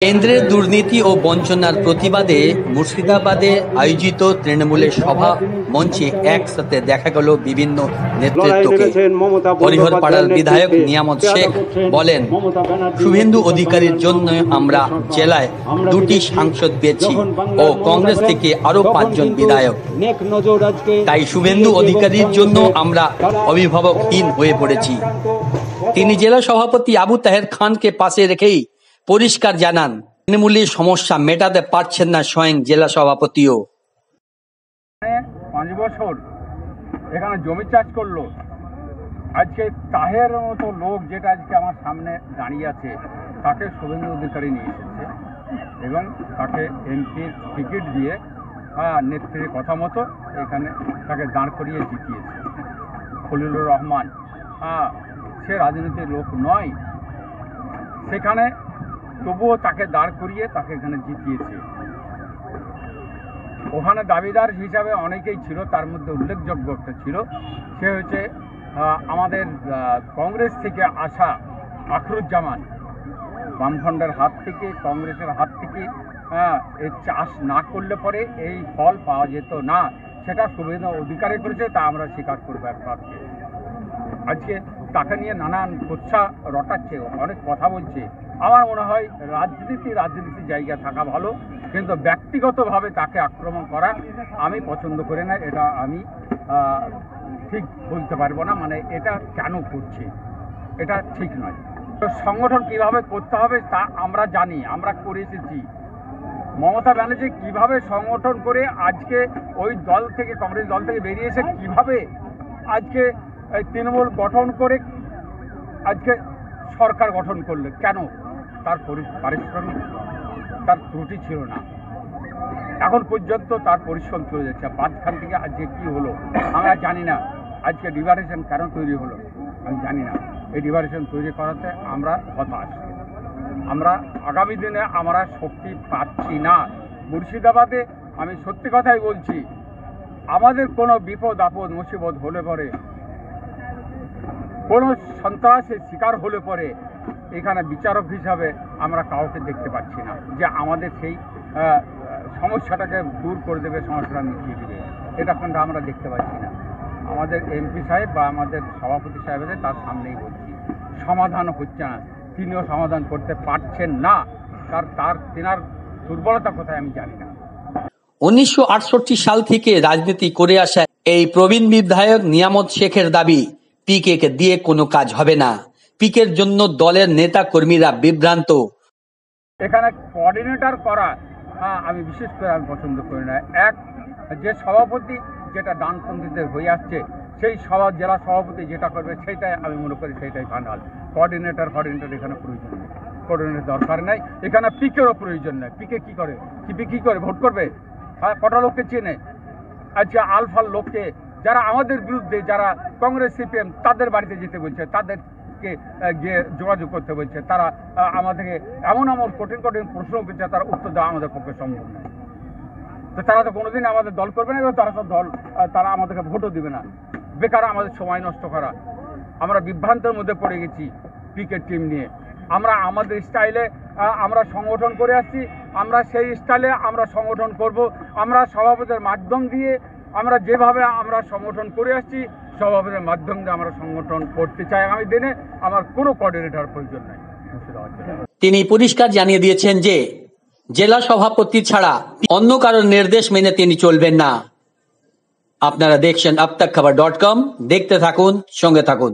কেন্দ্রের দুর্নীতি ও বঞ্চনার প্রতিবাদে মুর্শিদাবাদে আয়োজিত তৃণমূলের সভা মঞ্চে একসাথে দেখা গেল বিভিন্ন নেতৃত্বকে। হরিহরপাড়ার বিধায়ক নিয়ামত শেখ বলেন, শুভেন্দু অধিকারীর জন্য আমরা জেলায় 2টি সাংসদ পেয়েছি ও কংগ্রেস থেকে আরো 5 জন বিধায়ক। তাই শুভেন্দু অধিকারীর জন্য আমরা অভিভাবকহীন হয়ে পড়েছি। তিনি জেলা সভাপতি আবু তাহের খানকে পাশে রেখেই পরিষ্কার জানান, তৃণমূলের সমস্যা মেটাতে পারছেন না স্বয়ং জেলা সভাপতিও। 5 বছর এখানে জমি চাষ করলো, আজকে তাহের মতো লোক যেটা আজকে আমার সামনে দাঁড়িয়ে আছে, তাকে শুভেন্দু অধিকারী নিয়ে এসেছে এবং তাকে এমপির টিকিট দিয়ে নেত্রীর কথা মতো এখানে তাকে দাঁড় করিয়ে জিতিয়েছে। খলিলুর রহমান সে রাজনীতির লোক নয়, সেখানে তবুও তাকে দাঁড় করিয়ে তাকে এখানে জিতিয়েছে। ওখানে দাবিদার হিসাবে অনেকেই ছিল, তার মধ্যে উল্লেখযোগ্য একটা ছিল, সে হচ্ছে আমাদের কংগ্রেস থেকে আসা আখরুজ্জামান। বামফ্রন্টের হাত থেকে, কংগ্রেসের হাত থেকে এই চাষ না করলে পরে এই ফল পাওয়া যেত না, সেটা শুভেন্দু অধিকারী করেছে, তা আমরা স্বীকার করবো একবারকে। আজকে তাকে নিয়ে নানান কোচ্ছা রটাচ্ছে, অনেক কথা বলছে। আমার মনে হয় রাজনীতি জায়গা থাকা ভালো, কিন্তু ব্যক্তিগতভাবে তাকে আক্রমণ করা আমি পছন্দ করি না। এটা আমি ঠিক বলতে পারবো না, মানে এটা কেন করছে, এটা ঠিক নয়। তো সংগঠন কিভাবে করতে হবে তা আমরা জানি, আমরা করে এসেছি। মমতা ব্যানার্জি কিভাবে সংগঠন করে আজকে ওই দল থেকে, কংগ্রেস দল থেকে বেরিয়ে এসে কিভাবে আজকে তৃণমূল গঠন করে আজকে সরকার গঠন করলে, কেন? তার পারিশ্রমিক, তার ত্রুটি ছিল না। এখন পর্যন্ত তার পরিশ্রম চলে যাচ্ছে। মাঝখান থেকে আজকে কি হলো আমরা জানি না। আজকে ডিভাইডেশন কেন তৈরি হলো আমি জানি না। এই ডিভাইডেশন তৈরি করাতে আমরা হতাশ। আমরা আগামী দিনে আমরা শক্তি পাচ্ছি না। মুর্শিদাবাদে আমি সত্যি কথাই বলছি, আমাদের কোনো বিপদ আপদ মুসিবত হলে পরে, কোনো সন্ত্রাসের শিকার হলে পরে, এখানে বিচারক হিসাবে আমরা কাউকে দেখতে পাচ্ছি না যে আমাদের সেই সমস্যাটাকে দূর করে দেবে, সমস্যাটা মিটিয়ে দেবে। এটা কিন্তু আমরা দেখতে পাচ্ছি না। আমাদের এমপি সাহেব বা আমাদের সভাপতি সাহেবের তার সামনেই বলছি, সমাধান হচ্ছে না, তিনিও সমাধান করতে পারছেন না। তেনার দুর্বলতা কোথায় আমি জানি না। 1968 সাল থেকে রাজনীতি করে আসা এই প্রবীণ বিধায়ক নিয়ামত শেখের দাবি, পিকে কে দিয়ে কোনো কাজ হবে না। পিকের জন্য দলের নেতা কর্মীরা বিভ্রান্ত। এখানে কোঅর্ডিনেটর করা আমি বিশেষ করে আমি পছন্দ করি না। যে সভাপতি যেটা ডানপন্থীদের হয়ে আসছে, সেই জেলা সভাপতি যেটা করবে সেইটাই আমি মনে করি সেইটাই ফাইনাল। কোঅর্ডিনেটর এখানে প্রয়োজন নেই, কোঅর্ডিনেটর দরকার নেই। এখানে পিকেরও প্রয়োজন নেই। পিকে কি করে? কি করে ভোট করবে? কটা লোককে চেনে? আজকে আলফাল লোককে, যারা আমাদের বিরুদ্ধে, যারা কংগ্রেস সিপিএম, তাদের বাড়িতে যেতে বলছে, তাদেরকে গিয়ে যোগাযোগ করতে বলছে, তারা আমাদেরকে এমন কঠিন প্রশ্ন করছে, তার উত্তর দেওয়া আমাদের পক্ষে সম্ভব নয়। তো তারা তো কোনোদিন আমাদের দল করবে না, এবং তারা আমাদেরকে ভোটও দিবে না। বেকার আমাদের সময় নষ্ট করা। আমরা বিভ্রান্তের মধ্যে পড়ে গেছি ক্রিকেট টিম নিয়ে। আমরা আমাদের স্টাইলে আমরা সংগঠন করে আসছি, আমরা সেই স্টাইলে আমরা সংগঠন করব। আমরা সভাপতির মাধ্যম দিয়ে, আমরা যেভাবে আমরা সংগঠন করে আসছি, সভাপতির মাধ্যম দিয়ে আমরা সংগঠন করতে চাই। আগামী দিনে আমার কোনো কোঅর্ডিনেটর প্রয়োজন নাই। তিনি পরিষ্কার জানিয়ে দিয়েছেন যে জেলা সভাপতি ছাড়া অন্য কারোর নির্দেশ মেনে তিনি চলবেন না। আপনারা দেখছেন abtakhabar.com, দেখতে থাকুন, সঙ্গে থাকুন।